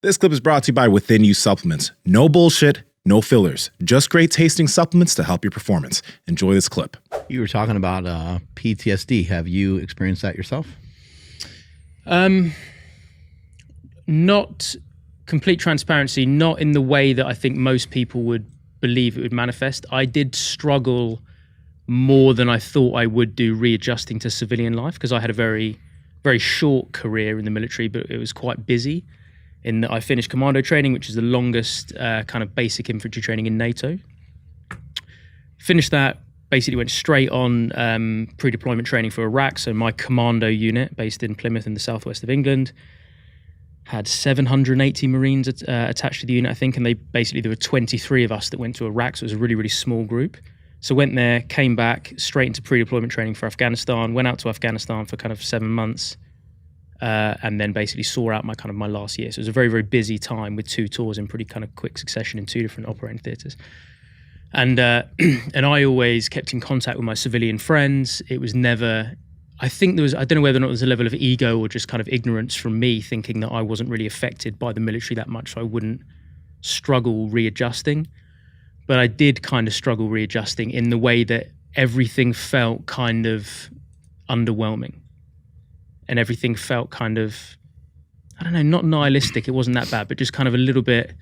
This clip is brought to you by Within You Supplements. No bullshit, no fillers, just great tasting supplements to help your performance. Enjoy this clip. You were talking about PTSD. Have you experienced that yourself? Not complete transparency, not in the way that I think most people would believe it would manifest. I did struggle more than I thought I would do readjusting to civilian life, because I had a very, very short career in the military, but it was quite busy. In that I finished commando training, which is the longest kind of basic infantry training in NATO. Finished that, basically went straight on pre-deployment training for Iraq. So my commando unit, based in Plymouth in the southwest of England, had 780 Marines attached to the unit, I think, and there were 23 of us that went to Iraq, so it was a really, really small group. So went there, came back, straight into pre-deployment training for Afghanistan, went out to Afghanistan for kind of 7 months, and then basically saw out my last year. So it was a very, very busy time with 2 tours in pretty kind of quick succession in 2 different operating theatres. And and I always kept in contact with my civilian friends. It was never, I don't know whether or not there's a level of ego or just kind of ignorance from me, thinking that I wasn't really affected by the military that much, so I wouldn't struggle readjusting. But I did kind of struggle readjusting in the way that everything felt kind of underwhelming. And everything felt kind of, I don't know, not nihilistic, it wasn't that bad, but just kind of a little bit,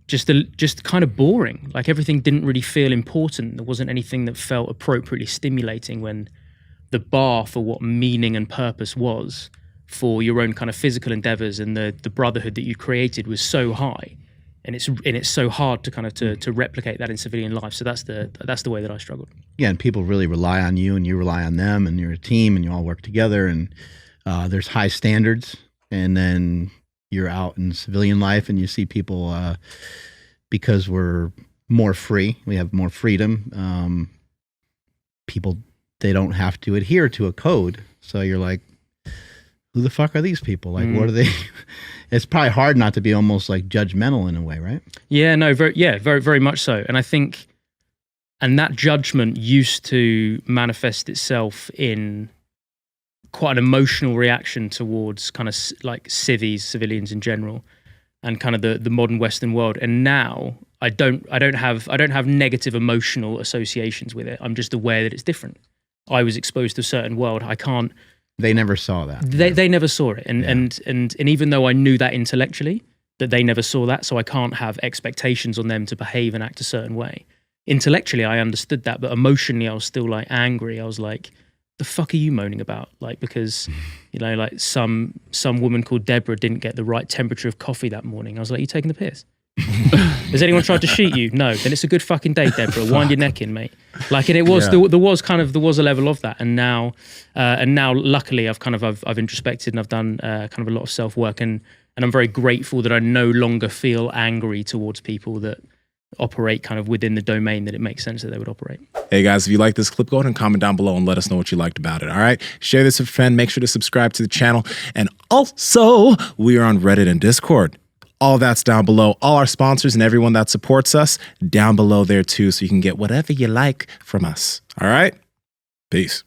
just kind of boring. Like everything didn't really feel important. There wasn't anything that felt appropriately stimulating, when the bar for what meaning and purpose was for your own kind of physical endeavors and the brotherhood that you created was so high. And it's so hard to kind of to replicate that in civilian life. So that's the way that I struggled. Yeah, and people really rely on you, and you rely on them, and you're a team, and you all work together, and there's high standards. And then you're out in civilian life, and you see people, because we're more free, we have more freedom. People, they don't have to adhere to a code. So you're like, who the fuck are these people? Like, what are they? It's probably hard not to be almost like judgmental in a way, right? Yeah, no, very, very much so. And I think, and that judgment used to manifest itself in quite an emotional reaction towards kind of like civilians in general, and kind of the modern Western world. And now I don't have negative emotional associations with it. I'm just aware that it's different. I was exposed to a certain world. They never saw that. They never saw it. And even though I knew that intellectually, that they never saw that, so I can't have expectations on them to behave and act a certain way. Intellectually, I understood that, but emotionally, I was still like angry. I was like, the fuck are you moaning about? Like, because, you know, like some woman called Deborah didn't get the right temperature of coffee that morning. I was like, you taking the piss? Has anyone tried to cheat you? No. Then it's a good fucking day, Deborah. Wind your neck in, mate. Like, and it was, there was a level of that. And now luckily I've introspected, and I've done kind of a lot of self-work, and I'm very grateful that I no longer feel angry towards people that operate kind of within the domain that it makes sense that they would operate. Hey guys, if you like this clip, go ahead and comment down below and let us know what you liked about it, all right? Share this with a friend, make sure to subscribe to the channel, and also, we are on Reddit and Discord. All that's down below. All our sponsors and everyone that supports us down below there too, so you can get whatever you like from us. All right? Peace.